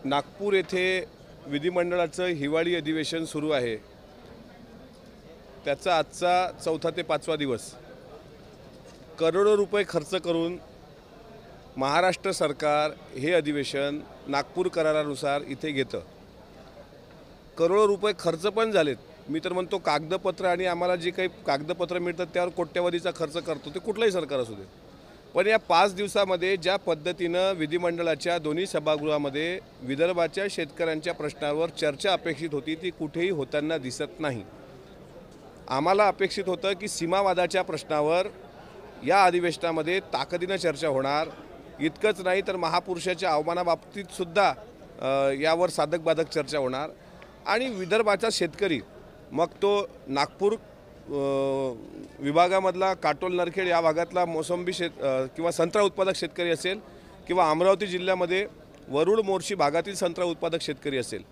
नागपूर येथे विधिमंडळाचं हिवाळी अधिवेशन सुरू आहे। त्याचा आजचा चौथा ते पाचवा दिवस। करोडो रुपये खर्च करून महाराष्ट्र सरकार हे अधिवेशन नागपूर करारानुसार इथे घेतं। करोडो रुपये खर्च पण झालेत। मी तर म्हणतो कागदपत्र आणि आम्हाला जे काही कागदपत्र मिळतात त्यावर कोट्यवधीचा खर्च करतो ते कुठलंही सरकार असू दे। पण या 5 दिवसामध्ये ज्या पद्धतीनं विधिमंडळाच्या दोन्ही सभागृहामध्ये विदर्भाच्या शेतकऱ्यांच्या प्रश्नावर चर्चा अपेक्षित होती ती कुठेही होताना दिसत नाही। आम्हाला अपेक्षित होतं की सीमावादाच्या प्रश्नावर या अधिवेशनामध्ये ताकदीने चर्चा होणार। इतकंच नाही तर महापुरुषाच्या अवमानाबाबतीत सुद्धा यावर साधक बाधक चर्चा होणार आणि विदर्भाचा शेतकरी मग तो नागपूर विभागामधला काटोल नरखेड या भागातला मोसंबी किंवा संत्रा उत्पादक शेतकरी असेल किंवा अमरावती जिल्ह्यामध्ये वरुड मोर्शी भागातील संत्रा उत्पादक शेतकरी असेल,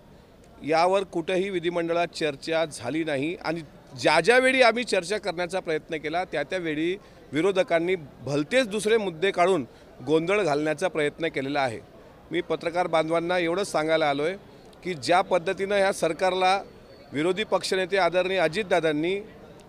यावर कुठेही विधिमंडळात चर्चा झाली नाही। आणि ज्या वेळी आम्ही चर्चा करण्याचा प्रयत्न केला त्या वेळी विरोधकांनी भलतेच दुसरे मुद्दे काढून गोंधळ घालण्याचा प्रयत्न केलेला आहे। मी पत्रकार बांधवांना एवढंच सांगायला आलोय की ज्या पद्धतीनं ह्या सरकारला विरोधी पक्षनेते आदरणीय अजितदादांनी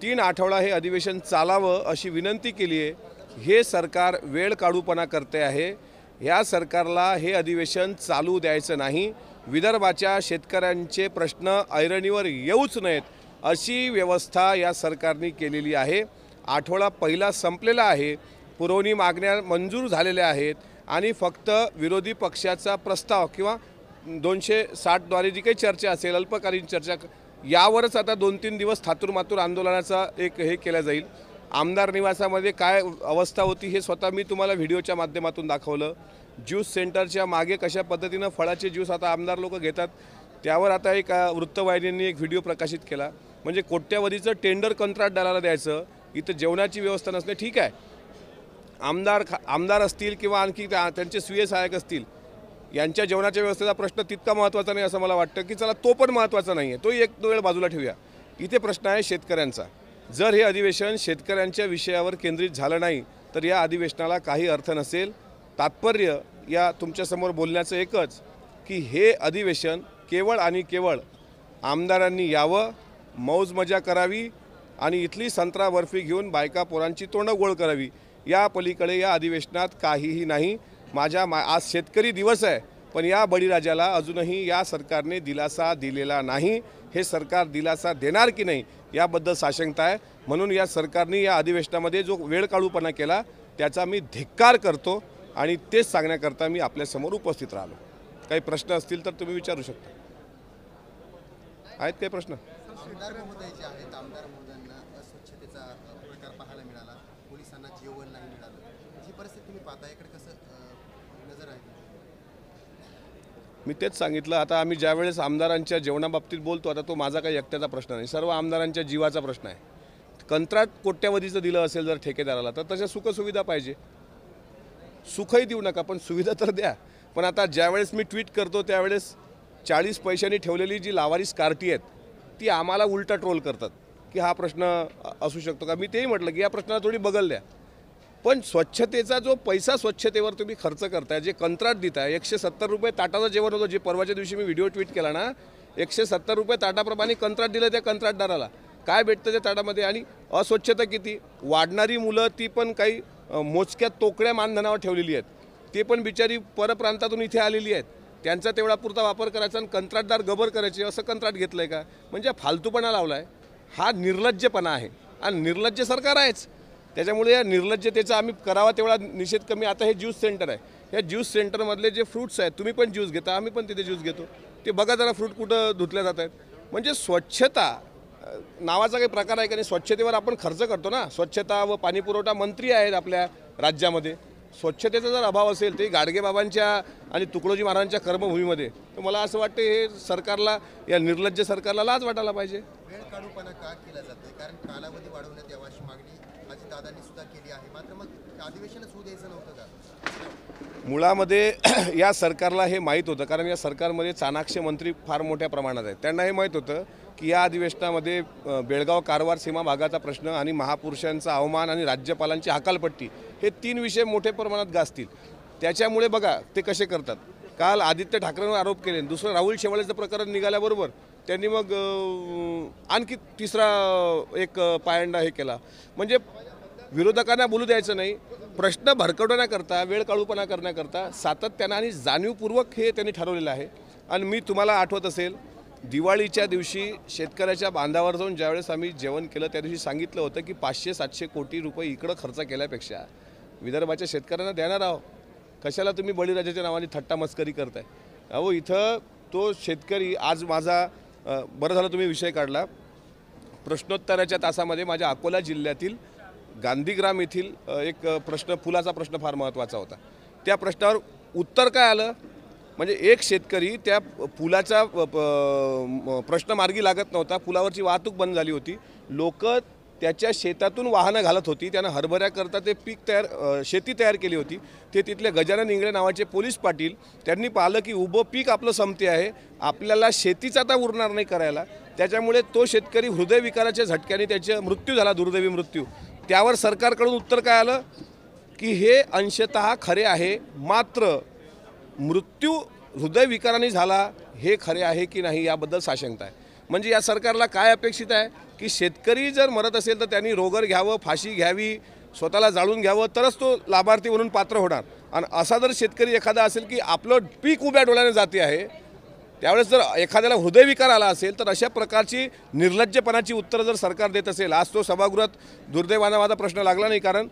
3 आठवडा हे अधिवेशन चालावं अशी विनंती केली आहे, हे सरकार वेळ काढूपणा करते आहे। या सरकारला हे अधिवेशन चालू द्यायचं नाही। विदर्भाच्या शेतकऱ्यांचे प्रश्न ऐरणीवर येऊच नयेत अशी व्यवस्था या सरकारने केलेली आहे। आठवडा पहिला संपलेला आहे, पुरवणी मागण्या मंजूर झालेल्या आहेत आणि फक्त विरोधी पक्षाचा प्रस्ताव किंवा 260 द्वारे जी काही चर्चा असेल अल्पकालीन चर्चा यावरच आता 2-3 दिवस थातूरमातूर आंदोलनाचा एक हे केला जाईल। आमदार निवासामध्ये काय अवस्था होती हे स्वतः मी तुम्हाला व्हिडिओच्या माध्यमातून दाखवलं। ज्यूस सेंटरच्या मागे कशा पद्धतीनं फळाचे ज्यूस आता आमदार लोक घेतात त्यावर आता एक वृत्तवाहिन्यांनी एक व्हिडिओ प्रकाशित केला। म्हणजे कोट्यवधीचं टेंडर कंत्राटदाराला द्यायचं, इथं जेवणाची व्यवस्था नसणे। ठीक आहे, आमदार असतील किंवा आणखी त्यांचे स्वीय सहाय्यक असतील यांच्या जेवणाच्या व्यवस्थेचा प्रश्न तितका महत्त्वाचा नाही असं मला वाटतं की चला तो पण महत्त्वाचा नाही आहे, तो एक वेळ बाजूला ठेवूया। इथे प्रश्न आहे शेतकऱ्यांचा। जर हे अधिवेशन शेतकऱ्यांच्या विषयावर केंद्रित झालं नाही तर या अधिवेशनाला काही अर्थ नसेल। तात्पर्य या तुमच्यासमोर बोलण्याचं एकच की हे अधिवेशन केवळ आणि केवळ आमदारांनी यावं, मौज मजा करावी आणि इथली संत्रा बर्फी घेऊन बायका पोरांची तोंडं गोळ करावी, या पलीकडे या अधिवेशनात काहीही नाही। आज शेतकरी दिवस आहे पण या बळीराजाला अजूनही या सरकारने दिलासा दिलेला नाही। हे सरकार दिलासा देणार की नाही याबद्दल साशंकता आहे। म्हणून या सरकारने या अधिवेशनामध्ये जो वेळ काढूपणा केला त्याचा मी धिक्कार करतो आणि तेच सांगण्याकरता मी आपल्यासमोर उपस्थित राहिलो। काही प्रश्न असतील तर तुम्ही विचारू शकता। आहेत काही प्रश्न? आमदार महोदय जे आहेत, आमदार महोदयांना अस्वच्छतेचा प्रकार पाहायला मिळाला, पोलिसांना जेवण नाही मिळालं, ही परिस्थिती तुम्ही पाहता, याकडे कसं नजर आहे? मी तेच सांगितलं। आता आम्ही ज्यावेळेस आमदारांच्या जेवणाबाबतीत बोलतो आता तो माझा काही एकट्याचा प्रश्न नाही, सर्व आमदारांच्या जीवाचा प्रश्न आहे। कंत्राट कोट्यवधीचं दिलं असेल जर ठेकेदाराला तर तशा सुखसुविधा पाहिजे। सुखही देऊ नका पण सुविधा तर द्या। पण आता ज्यावेळेस मी ट्विट करतो त्यावेळेस 40 पैशांनी ठेवलेली जी लावारिस कार्टी आहेत ती आम्हाला उलटा ट्रोल करतात की हा प्रश्न असू शकतो का। मी तेही म्हटलं की या प्रश्नाला थोडी बगल द्या। पण स्वच्छतेचा जो पैसा स्वच्छतेवर तुम्ही खर्च करताय, जे कंत्राट देताय, 170 रुपये ताटाचं जेवण होतं, जे परवाच्या दिवशी मी व्हिडिओ ट्विट केला ना, 170 रुपये ताटाप्रमाणे कंत्राट दिलं त्या कंत्राटदाराला, काय भेटतं त्या ताटामध्ये? आणि अस्वच्छता किती वाढणारी मुलं ती पण काही मोजक्या तोकड्या मानधनावर ठेवलेली आहेत, ते पण बिचारी परप्रांतातून इथे आलेली आहेत, त्यांचा तेवढा पुरता वापर करायचा आणि कंत्राटदार गबर करायचे असं कंत्राट घेतलंय का? म्हणजे फालतूपणा लावलाय। हा निर्लज्जपणा आहे आणि निर्लज्ज सरकार आहेच। त्याच्यामुळे या निर्लज्जतेचा आम्ही करावा तेवढा निषेध कमी। आता हे ज्यूस सेंटर आहे, या ज्यूस सेंटरमधले जे फ्रूट्स आहेत, तुम्ही पण ज्यूस घेता, आम्ही पण तिथे ज्यूस घेतो, ते बघा जरा फ्रूट कुठं धुतल्या जात आहेत। म्हणजे स्वच्छता नावाचा काही प्रकार आहे का नाही? स्वच्छतेवर आपण खर्च करतो ना। स्वच्छता व पाणीपुरवठा मंत्री आहेत आपल्या राज्यामध्ये, स्वच्छतेचा जर अभाव असेल ते गाडगेबाबांच्या आणि तुकडोजी महाराजांच्या कर्मभूमीमध्ये, तर मला असं वाटतं हे सरकारला, या निर्लज्ज सरकारला लाज वाटायला पाहिजे। वेळ काढूपणा का केला जातोय? कारण कालावधी वाढवण्यात यावा अशी मागणी अजितदादांनी सुद्धा केली आहे, मात्र मग अधिवेशनच होऊ द्यायचं नव्हतं का? मुळामध्ये या सरकारला हे माहीत होतं, कारण या सरकारमध्ये चाणाक्ष मंत्री फार मोठ्या प्रमाणात आहेत। त्यांना हे माहीत होतं की या अधिवेशनामध्ये बेळगाव कारवार सीमा भागाचा प्रश्न आणि महापुरुषांचा अवमान आणि राज्यपालांची हकालपट्टी हे 3 विषय मोठ्या प्रमाणात गाजतील। त्याच्यामुळे बघा ते कसे करतात, काल आदित्य ठाकरेंवर आरोप केले, दुसरं राहुल शेवाळेचं प्रकरण निघाल्याबरोबर त्यांनी मग आणखी तिसरा एक पायंडा हे केला. म्हणजे विरोधकांना बोलू द्यायचं नाही, प्रश्न भरकवण्याकरता, वेळ काढूपणा करण्याकरता सातत्यानं आणि जाणीवपूर्वक हे त्यांनी ठरवलेलं आहे. आणि मी तुम्हाला आठवत असेल, दिवाळीच्या दिवशी शेतकऱ्याच्या बांधावर जाऊन ज्यावेळेस आम्ही जेवण केलं त्या दिवशी सांगितलं होतं की 500-700 कोटी रुपये इकडं खर्च केल्यापेक्षा विदर्भाच्या शेतकऱ्यांना देणार आहो. कशाला तुम्ही बळीराजाच्या नावाने थट्टा मस्करी करताय? अहो इथं तो शेतकरी आज माझा बरं झालं तुम्ही विषय काढला. प्रश्नोत्तराच्या तासामध्ये माझ्या अकोला जिल्ह्यातील गांधीग्राम येथील एक प्रश्न, पुलाचा प्रश्न फार महत्त्वाचा होता. त्या प्रश्नावर उत्तर काय आलं, म्हणजे एक शेतकरी त्या पुलाचा प्रश्न मार्गी लागत नव्हता, पुलावरची वाहतूक बंद झाली होती, लोक त्याच्या शेतातून वाहनं घालत होती, त्यानं हरभऱ्याकरता ते पीक शेती तयार केली होती. ते तिथले गजानन इंगळे नावाचे पोलीस पाटील, त्यांनी पाहिलं की उभं पीक आपलं संपते आहे, आपल्याला शेतीच आता उरणार नाही करायला. त्याच्यामुळे तो शेतकरी हृदयविकाराच्या झटक्याने त्याचा मृत्यू झाला, दुर्दैवी मृत्यू. त्यावर सरकारकडून उत्तर काय आलं की हे अंशतः खरे आहे, मात्र मृत्यू हृदयविकाराने झाला हे खरे आहे की नाही याबद्दल साशंकता आहे. म्हणजे या सरकारला काय अपेक्षित आहे की शेतकरी जर मरत असेल तर त्यांनी रोगर घ्यावं, फाशी घ्यावी, स्वतःला जाळून घ्यावं, तरच तो लाभार्थी म्हणून पात्र होणार. आणि असा जर शेतकरी एखादा असेल की आपलं पीक उभ्या डोळ्याने जाते आहे, त्यावेळेस जर एखाद्याला हृदयविकार आला असेल तर अशा प्रकारची निर्लज्जपणाची उत्तरं जर सरकार देत असेल. आज तो सभागृहात दुर्दैवानं माझा प्रश्न लागला नाही, कारण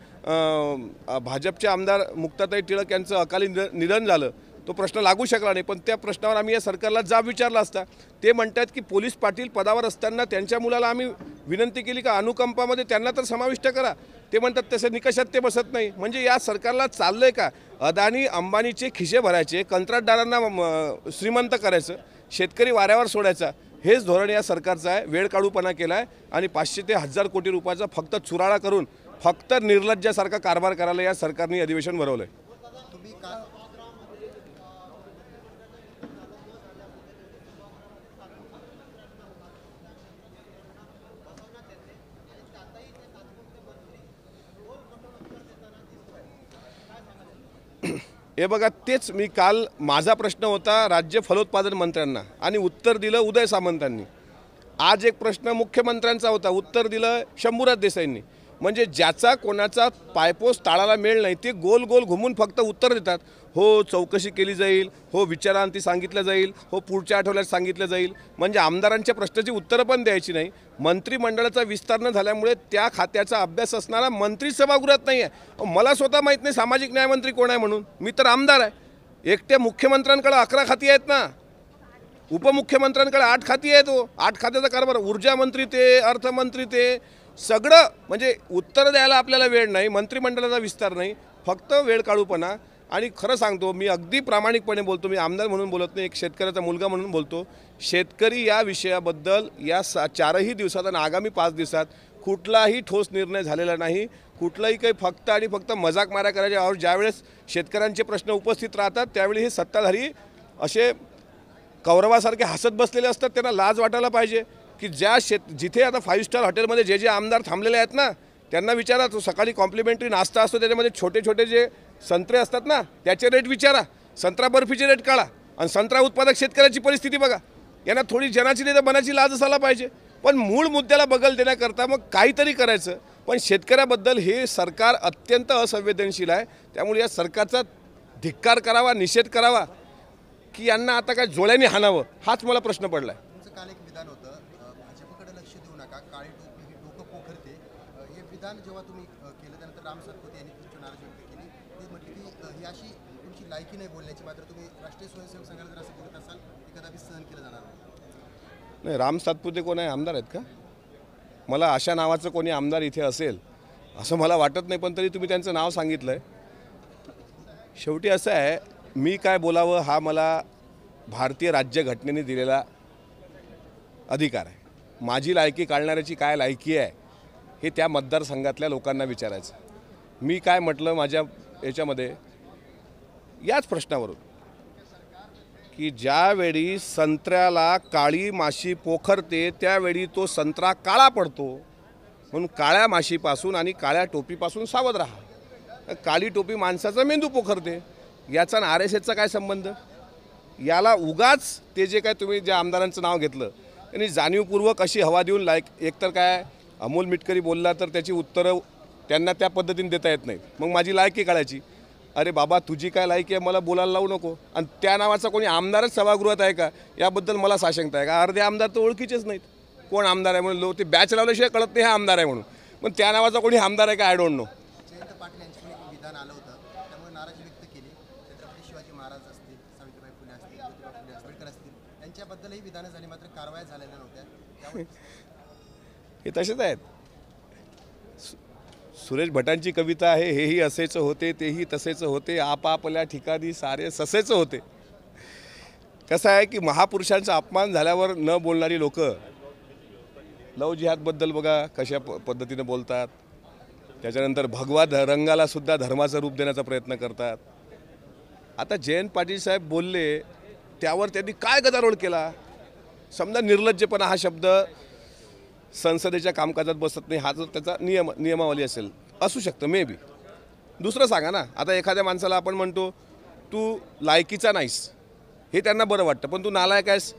भाजपचे आमदार मुक्ताताई टिळक यांचं अकाली निधन झालं, तो प्रश्न लागू शकला नाही. पण त्या प्रश्नावर आम्ही या सरकारला जाब विचारला असता. ते म्हणतात की पोलीस पाटील पदावर असताना त्यांच्या मुलाला आम्ही विनंती केली का अनुकंपामध्ये त्यांना तर समाविष्ट करा, ते म्हणतात तसे निकषात ते बसत नाही. म्हणजे या सरकारला चाललंय का अदानी अंबानीचे खिसे भरायचे, कंत्राटदारांना श्रीमंत करायचं, शेतकरी वाऱ्यावर सोडायचा, हेच धोरण या सरकारचं आहे. वेळ काढूपणा केला आहे आणि 500 ते 1000 कोटी रुपयाचा फक्त चुराळा करून फक्त निर्लज्जासारखा कारभार करायला या सरकारने अधिवेशन भरवलं आहे. हे बघा, तेच मी काल माझा प्रश्न होता राज्य फलोत्पादन मंत्र्यांना आणि उत्तर दिलं उदय सामंतांनी. आज एक प्रश्न मुख्यमंत्र्यांचा होता, उत्तर दिलं शंभूराज देसाईंनी. म्हणजे ज्याचा कोणाचा पायपोस ताळाला मेळ नाही ते गोल गोल घुमून फक्त उत्तर देतात. हो चौकशी केली जाईल, हो विचारांती सांगितलं जाईल, हो पुढच्या आठवड्यात सांगितलं जाईल. म्हणजे आमदारांच्या प्रश्नाची उत्तरं पण द्यायची नाही. मंत्रिमंडळाचा विस्तार न झाल्यामुळे त्या खात्याचा अभ्यास असणारा मंत्री सभागृहात नाही आहे. मला स्वतः माहीत नाही सामाजिक न्यायमंत्री कोण आहे म्हणून. मी तर आमदार आहे. एकट्या मुख्यमंत्र्यांकडे 11 खाती आहेत ना, उपमुख्यमंत्र्यांकडे 8 खाती आहेत. 8 खात्याचा कारभार, ऊर्जा मंत्री ते, अर्थमंत्री ते, सगळं. म्हणजे उत्तर द्यायला आपल्याला वेळ नाही, मंत्रिमंडळाचा विस्तार नाही, फक्त वेळ काढूपणा. आणि खरं सांगतो, मी अगदी प्रामाणिकपणे बोलतो, मी आमदार म्हणून बोलत नाही, एक शेतकऱ्याचा मुलगा म्हणून बोलतो. शेतकरी या विषयाबद्दल या 4ही दिवसात आणि आगामी 5 दिवसात कुठलाही ठोस निर्णय झालेला नाही. कुठलाही काही फक्त आणि फक्त मजाक मारा करायच्या. और ज्यावेळेस शेतकऱ्यांचे प्रश्न उपस्थित राहतात त्यावेळी हे सत्ताधारी असे कौरवासारखे हसत बसलेले असतात. त्यांना लाज वाटायला पाहिजे की जिथे आता 5 स्टार हॉटेलमध्ये जे आमदार थांबलेले आहेत ना, त्यांना विचारा, तो सकाळी कॉम्प्लिमेंटरी नाश्ता असतो त्याच्यामध्ये छोटे छोटे जे संत्रे असतात ना त्याचे रेट विचारा, संत्रा बर्फीचे रेट काढा. आणि संत्रा उत्पादक शेतकऱ्याची परिस्थिती बघा. यांना थोडी जनाची नाही तर मनाची लाज असायला पाहिजे. पण मूळ मुद्द्याला बगल देण्याकरता मग काहीतरी करायचं. पण शेतकऱ्याबद्दल हे सरकार अत्यंत असंवेदनशील आहे. त्यामुळे या सरकारचा धिक्कार करावा, निषेध करावा की यांना आता काय जोड्याने हाणावं, हाच मला प्रश्न पडला आहे. तुमचं काल एक विधान होतं, भाजपकडे लक्ष देऊ नका, काळी टोपी ही डोकं पोखरते. हे विधान जेव्हा तुम्ही केलं त्यानंतर राम सातपुते यांनी तुमची नाराजी व्यक्त केली. ते म्हटले की ही अशी तुमची लायकी नाही बोलण्याची, मात्र तुम्ही राष्ट्रीय स्वयंसेवक संघाला जर असं बोलत असाल ते कदापि सहन केलं जाणार नाही. राम सातपुते कोण आहे, आमदार आहेत का? मला अशा नावाचं कोणी आमदार इथे असेल असं मला वाटत नाही. पण तरी तुम्ही त्यांचं नाव सांगितलं आहे. शेवटी असं आहे, मी काय बोलावं हा मला भारतीय राज्यघटनेने दिलेला अधिकार आहे. माझी लायकी काढणाऱ्याची काय लायकी आहे हे त्या मतदारसंघातल्या लोकांना विचारायचं. मी काय म्हटलं माझ्या याच्यामध्ये याच प्रश्नावरून की ज्यावेळी संत्र्याला काळी माशी पोखरते त्यावेळी तो संत्रा काळा पडतो. म्हणून काळ्या माशीपासून आणि काळ्या टोपीपासून सावध राहा. काळी टोपी माणसाचा मेंदू पोखरते. याचा RSSचा काय संबंध? याला उगाच ते जे काय तुम्ही ज्या आमदारांचं नाव घेतलं त्यांनी जाणीवपूर्वक अशी हवा देऊन एकतर काय अमोल मिटकरी बोलला तर त्याची उत्तरं त्यांना त्या पद्धतीने देता येत नाहीत. मग माझी लायकी काढायची. अरे बाबा तुझी काय लायकी आहे मला बोलायला लावू नको. आणि त्या नावाचा कोणी आमदारच सभागृहात आहे का याबद्दल मला साशंकता आहे का. अर्धे आमदार तर ओळखीचेच नाहीत कोण आमदार आहे म्हणून. ते बॅच लावल्याशिवाय कळत नाही हा आमदार आहे म्हणून. पण त्या नावाचा कोणी आमदार आहे का I don't know. Jayant Patil यांचं एक विधान आलं होतं त्यामुळे नाराजी व्यक्त केली. छत्रपती शिवाजी महाराज असतील, सावित्रीबाई फुले असतील, ज्योतिबा फुले आंबेडकर असतील यांच्याबद्दलही विधानं झाली मात्र कारवाया झालेल्या नव्हत्या. त्यावर हे तसेच आहेत. सुरेश भटांची कविता आहे, हेही असेच होते तेही तसेच होते, आपापल्या ठिकाणी सारे ससेच होते. कसं आहे की महापुरुषांचा अपमान झाल्यावर न बोलणारी लोक लव जिहादबद्दल बघा कशा पद्धतीने बोलतात. त्याच्यानंतर भगवा रंगाला सुद्धा धर्माचं रूप देण्याचा प्रयत्न करतात. आता जयंत पाटील साहेब बोलले त्यावर त्यांनी काय गदारोळ केला. समजा निर्लज्जपणा हा शब्द संसदेच्या कामकाजात बसत नाही हा जर त्याचा नियमावली असेल असू शकतं मे बी. दुसरं सांगा ना. आता एखाद्या माणसाला आपण म्हणतो तू लायकीचा नाहीस हे त्यांना बरं वाटतं, पण तू नालायक आहेस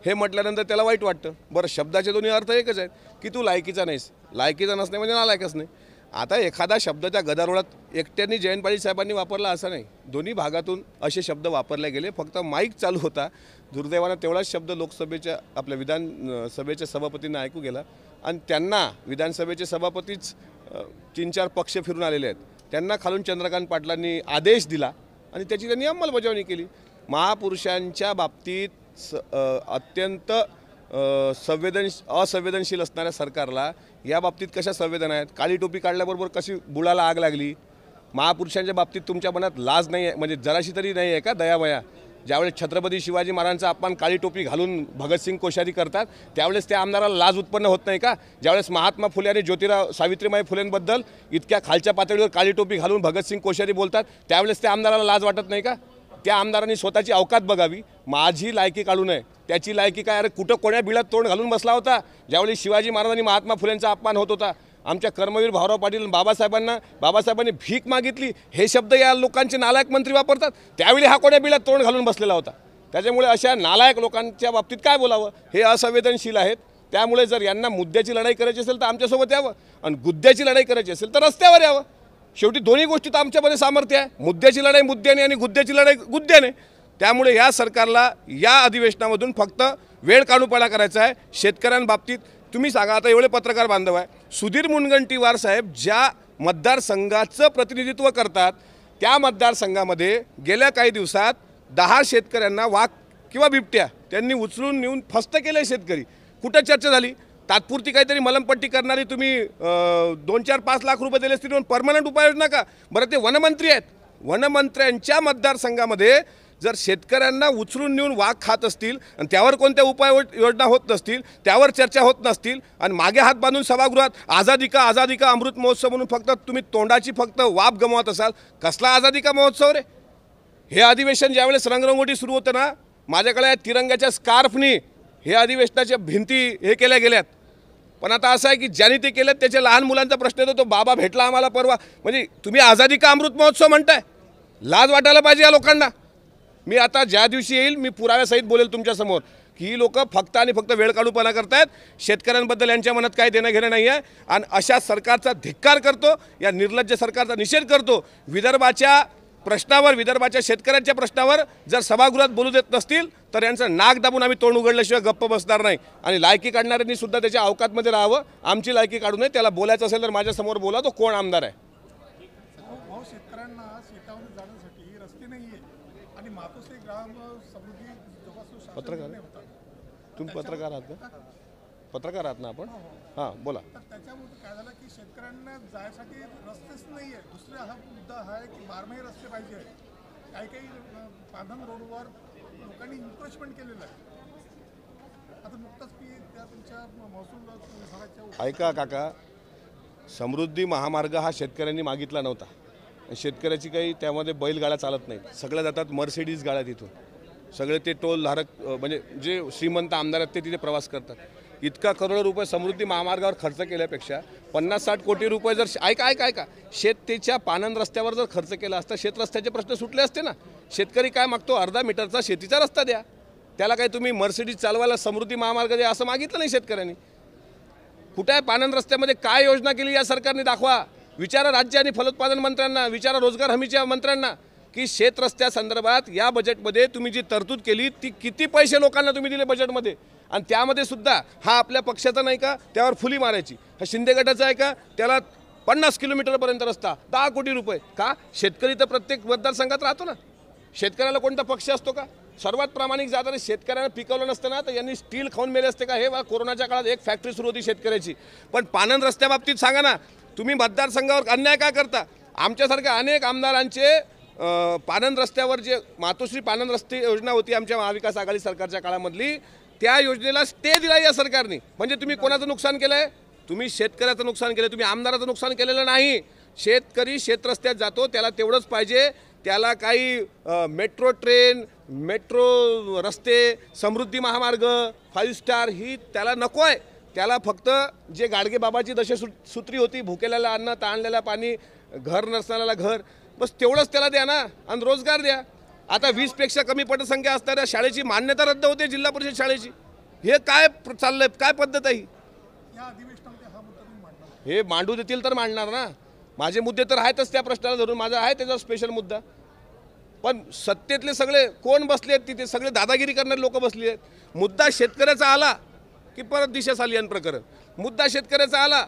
हे म्हटल्यानंतर त्याला वाईट वाटतं. बरं शब्दाचे दोन्ही अर्थ एकच आहेत की तू लायकीचा नाहीस. लायकीचा नसणे म्हणजे नालायकच नाही. आता एखादा शब्द त्या गदारोळात एकट्याने जयंत पाटील साहेबांनी वापरला असा नाही. दोन्ही भागातून असे शब्द वापरले गेले. फक्त माईक चालू होता. दुर्दैवानं तेवढाच शब्द लोकसभेच्या आपल्या विधानसभेच्या सभापतींना ऐकू गेला आणि त्यांना विधानसभेचे सभापतीच 3-4 पक्ष फिरून आलेले आहेत. त्यांना खालून चंद्रकांत पाटलांनी आदेश दिला आणि त्याची त्यांनी अंमलबजावणी केली. महापुरुषांच्या बाबतीत अत्यंत असंवेदनशील असणाऱ्या सरकारला या बाबतीत कशा संवेदना आहेत. काळी टोपी काढल्याबरोबर कशी बुडाला आग लागली. महापुरुषांच्या बाबतीत तुमच्या मनात लाज नाही आहे म्हणजे जराशी तरी नाही आहे का दयामया. ज्यावेळेस छत्रपती शिवाजी महाराजांचा अपमान काळी टोपी घालून भगतसिंग कोश्यारी करतात त्यावेळेस त्या आमदाराला लाज उत्पन्न होत नाही का. ज्यावेळेस महात्मा फुले आणि सावित्रीबाई फुलेंबद्दल इतक्या खालच्या पातळीवर काळी टोपी घालून भगतसिंग कोश्यारी बोलतात त्यावेळेस त्या आमदाराला लाज वाटत नाही का. त्या आमदारांनी स्वतःची अवकात बघावी. माझी लायकी काढू नये. त्याची लायकी काय. अरे कुठं कोण्या बिळात तोंड घालून बसला होता ज्यावेळी शिवाजी महाराजांनी महात्मा फुलेंचा अपमान होत होता. आमच्या कर्मवीर भाऊराव पाटील आणि बाबासाहेबांनी भीक मागितली हे शब्द या लोकांचे नालायक मंत्री वापरतात. त्यावेळी हा कोण्या बिळात तोंड घालून बसलेला होता. त्याच्यामुळे अशा नालायक लोकांच्या बाबतीत काय बोलावं. हे असंवेदनशील आहेत. त्यामुळे जर यांना मुद्द्याची लढाई करायची असेल तर आमच्यासोबत यावं आणि गुद्द्याची लढाई करायची असेल तर रस्त्यावर यावं. शेवटी दोन्ही गोष्टीत आमच्यामध्ये सामर्थ्य आहे. मुद्द्याची लढाई मुद्द्याने आणि गुद्द्याची लढाई गुद्द्याने. त्यामुळे या सरकारला या अधिवेशनामधून फक्त वेळ काढूपणा करायचा आहे. शेतकऱ्यांबाबतीत तुम्ही सांगा. आता एवढे पत्रकार बांधव आहे. सुधीर मुनगंटीवार साहेब ज्या मतदारसंघाचं प्रतिनिधित्व करतात त्या मतदारसंघामध्ये गेल्या काही दिवसात 10 शेतकऱ्यांना वाघ किंवा बिबट्या त्यांनी उचलून नेऊन फस्त केले. शेतकरी कुठं चर्चा झाली. तात्पुरती काहीतरी मलमपट्टी करणारी तुम्ही 2-4-5 लाख रुपये दिले असतील पण परमनंट उपाययोजना का. बरं ते वनमंत्री आहेत. वनमंत्र्यांच्या मतदारसंघामध्ये जर शेतकऱ्यांना उचलून नेऊन वाघ खात असतील आणि त्यावर कोणत्या उपाययोजना होत नसतील त्यावर चर्चा होत नसतील आणि मागे हात बांधून सभागृहात आझादी का अमृत महोत्सव म्हणून फक्त तुम्ही तोंडाची फक्त वाफ गमावत असाल. कसला आझादी का महोत्सव रे. हे अधिवेशन ज्यावेळेस रंगरंगोटी सुरू होतं ना माझ्याकडे तिरंग्याच्या स्कार्फनी हे अधिवेशनाच्या भिंती हे केल्या गेल्यात. पण आता असं आहे की ज्यांनी ते केलं त्याच्या लहान मुलांचा प्रश्न येतो. तो बाबा भेटला आम्हाला परवा. म्हणजे तुम्ही आझादी का अमृत महोत्सव म्हणताय. लाज वाटायला पाहिजे या लोकांना. मी आता ज्या दिवशी येईल मी पुराव्यासहित बोलेल तुमच्यासमोर की ही लोक फक्त आणि फक्त वेळ काढूपणा करतायत. शेतकऱ्यांबद्दल यांच्या मनात काही देणं घेणं नाही आहे आणि अशा सरकारचा धिक्कार करतो. या निर्लज्ज सरकारचा निषेध करतो. विदर्भाच्या प्रश्नावर विदर्भाच्या शेतकऱ्यांच्या प्रश्नावर जर सभागृहात बोलू देत नसतील तर यांचं नाक दाबून आम्ही तोंड उघडल्याशिवाय गप्प बसणार नाही. आणि लायकी काढणाऱ्यांनी सुद्धा त्याच्या अवकातमध्ये राहावं. आमची लायकी काढू नये. त्याला बोलायचं असेल तर माझ्यासमोर बोला. तो कोण आमदार आहे. शेतकऱ्यांना शेतावर जाण्यासाठी रस्ते नाही आहे आणि मातोश्री ग्राम समृद्धी पत्रकार तुम्ही पत्रकार आहात का. पत्रकार आहात ना आपण. हां बोला. तर त्याच्यामुळे काय झालं की शेतकऱ्यांना जायसाठी रस्तेच नाही आहे. दुसरा हा मुद्दा आहे की बारमाही रस्ते पाहिजे. काही पांधन रोडवर लोकांनी इन्क्रोचमेंट केलेलं आहे. आता नुकताच की त्या तुमच्या महसूल विभागाच्या ऐका काका. समृद्धी महामार्ग हा शेतकऱ्यांनी मागितला नव्हता. शेतकऱ्याची काही त्यामध्ये बैलगाड्या चालत नाहीत. सगळ्या जातात मर्सिडीज गाड्या तिथून. सगळे ते टोल धारक म्हणजे जे श्रीमंत आमदार आहेत ते तिथे प्रवास करतात. इतका करोड रुपये समृद्धी महामार्गावर खर्च केल्यापेक्षा 50-60 कोटी रुपये जर ऐका शेततेच्या पानंद रस्त्यावर जर खर्च केला असता शेत रस्त्याचे प्रश्न सुटले असते ना. शेतकरी काय मागतो? अर्धा मीटरचा शेतीचा रस्ता द्या. त्याला काही तुम्ही मर्सिडीज चालवायला समृद्धी महामार्ग द्या असं मागितलं नाही शेतकऱ्यांनी. कुठे आहे पानंद रस्त्यामध्ये काय योजना केली या सरकारने दाखवा. विचारा राज्य आणि फलोत्पादन मंत्र्यांना, विचारा रोजगार हमीच्या मंत्र्यांना की शेत रस्त्यासंदर्भात या बजेटमध्ये तुम्ही जी तरतूद केली ती किती पैसे लोकांना तुम्ही दिले बजेटमध्ये. आणि त्यामध्ये सुद्धा हा आपल्या पक्षाचा नाही का, त्यावर फुली मारायची. हा शिंदे गटाचा आहे का, त्याला 50 किलोमीटरपर्यंत रस्ता 10 कोटी रुपये. का? शेतकरी तर प्रत्येक मतदारसंघात राहतो ना. शेतकऱ्याला कोणता पक्ष असतो का? सर्वात प्रामाणिक जाताना शेतकऱ्यांना पिकवलं नसतं ना तर यांनी स्टील खाऊन मेले असते का? हे कोरोनाच्या काळात एक फॅक्टरी सुरू होती शेतकऱ्याची. पण पानंद रस्त्याबाबतीत सांगा ना, तुम्ही मतदारसंघावर अन्याय का करता? आमच्यासारख्या अनेक आमदारांचे पानंद रस्त्यावर जे मातोश्री पानंद रस्ते योजना होती आमच्या महाविकास आघाडी सरकारच्या काळामधली, त्या योजनेला स्टे दिला या सरकारने. म्हणजे तुम्ही कोणाचं नुकसान केलं आहे? तुम्ही शेतकऱ्याचं नुकसान केलं, तुम्ही आमदाराचं नुकसान केलेलं नाही. शेतकरी शेतरस्त्यात जातो त्याला तेवढंच पाहिजे. त्याला काही मेट्रो ट्रेन, मेट्रो रस्ते, समृद्धी महामार्ग, 5 स्टार ही त्याला नको आहे. त्याला फक्त जे गाडगे बाबाची दशसूत्री होती, भुकेल्याला अन्न, ताणलेला पाणी, घर नसणाऱ्याला घर, बस तेवढंच त्याला द्या ना. आणि रोजगार द्या. आता 20पेक्षा कमी पटसंख्या असणाऱ्या शाळेची मान्यता रद्द होते, जिल्हा परिषद शाळेची. हे काय चाललंय? काय पद्धत आहे? या अधिवेशनामध्ये हा मुद्दा तुम्ही मांडणार? हे मांडू देतील तर मांडणार ना. माझे मुद्दे तर आहेतच त्या प्रश्नाला धरून, माझा आहे त्याचा स्पेशल मुद्दा. पण सत्तेतले सगळे कोण बसले आहेत तिथे? सगळे दादागिरी करणारे लोक बसले आहेत. मुद्दा शेतकऱ्याचा आला की परत दिशा सालियन प्रकरण. मुद्दा शेतकऱ्याचा आला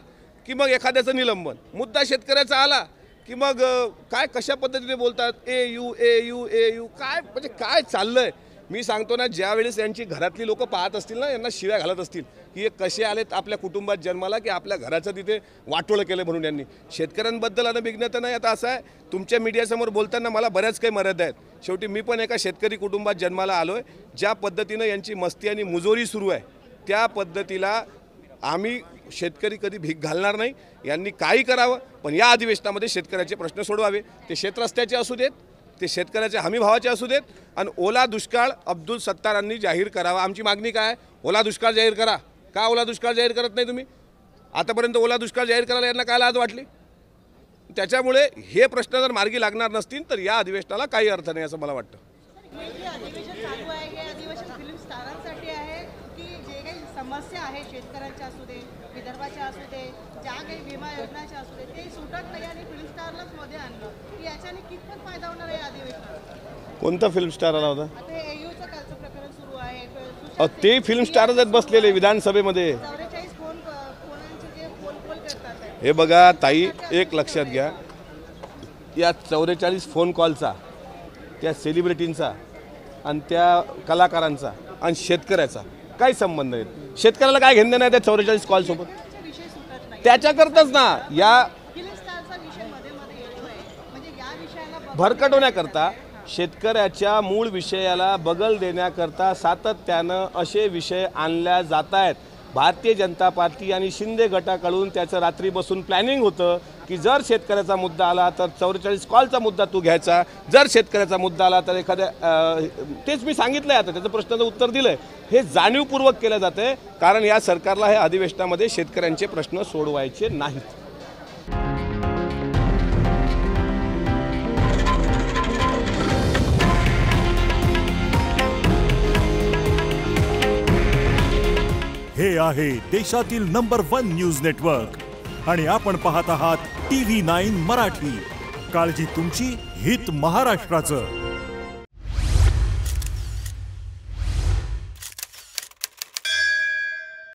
की मग एखाद्याचं निलंबन. मुद्दा शेतकऱ्याचा आला की मग काय कशा पद्धतीने बोलतात, AU AU AU. काय म्हणजे काय चाललंय? मी सांगतो ना, ज्यावेळेस यांची घरातली लोक पाहत असतील ना, यांना शिव्या घालत असतील की हे कसे आलेत आपल्या कुटुंबात जन्माला, की आपल्या घराचं तिथे वाटोळं केलं म्हणून. यांनी शेतकऱ्यांबद्दल अनभिज्ञ तर नाही. आता असं आहे, तुमच्या मीडियासमोर बोलताना मला बऱ्याच काही मर्यादा आहेत. शेवटी मी पण एका शेतकरी कुटुंबात जन्माला आलो आहे. ज्या पद्धतीनं यांची मस्ती आणि मुजोरी सुरू आहे त्या पद्धतीला आम्ही शेतकरी कधी भीक घालणार नाही. यांनी काही करावं, पण या अधिवेशनामध्ये शेतकऱ्याचे प्रश्न सोडवावे. ते शेतरस्त्याचे असू देत, ते शेतकऱ्याच्या हमीभावाचे असू देत. आणि ओला दुष्काळ अब्दुल सत्तारांनी जाहीर करावा. आमची मागणी काय? ओला दुष्काळ जाहीर करा. का ओला दुष्काळ जाहीर करत नाही तुम्ही? आतापर्यंत ओला दुष्काळ जाहीर करायला यांना काय लाज वाटली? त्याच्यामुळे हे प्रश्न जर मार्गी लागणार नसतील तर या अधिवेशनाला काही अर्थ नाही असं मला वाटतं. अधिवेशन चालू आहे, हे अधिवेशन फिल्म स्टारांसाठी आहे की जे काही समस्या आहे शेतकऱ्यांच्या असू दे, विदर्भाच्या असू दे, ज्या काही विमा योजनाच्या असू दे, ते सुटत नाही आणि फिल्म स्टारलाच मध्ये आणलं की याच्याने कितपत फायदा होणार आहे अधिवेशनात? कोणता फिल्म स्टार आला होता? आता हे AUचं कालचं प्रकरण सुरू आहे. ते फिल्म स्टारच आहेत बसलेले विधानसभेमध्ये. 44 फोनांचे जे फोन करतात. हे बघा ताई, एक लक्षात घ्या, या 44 फोन कॉलचा, त्या सेलिब्रिटींचा आणि त्या कलाकारांचा आणि शेतकऱ्याचा काय संबंध आहे? शेतकऱ्याला काय घेणं नाही त्या 44 कॉलसोबत? विषय सुटत नाही. त्याच्याकरताच ना या फिल्म स्टारचा विषय मध्ये मध्ये येतोय. म्हणजे या विषयाला भरकटवण्याकरता, शेतकऱ्याच्या मूळ विषयाला बगल देण्याकरता सातत्यानं असे विषय आणल्या जात आहेत. भारतीय जनता पार्टी आणि शिंदे गटाकडून त्याचं रात्री बसून प्लॅनिंग होतं की जर शेतकऱ्याचा मुद्दा आला तर 44 कॉलचा मुद्दा तू घ्यायचा, जर शेतकऱ्याचा मुद्दा आला तर एखाद्या तेच मी सांगितलं आहे. आता त्याचं प्रश्नाचं उत्तर दिलं आहे. हे जाणीवपूर्वक केलं जातं आहे, कारण या सरकारला हे अधिवेशनामध्ये शेतकऱ्यांचे प्रश्न सोडवायचे नाहीत. हे आहे देशातील नंबर 1 न्यूज नेटवर्क आणि आपण पाहत आहात TV9 मराठी. काळजी तुमची, हित महाराष्ट्राचं.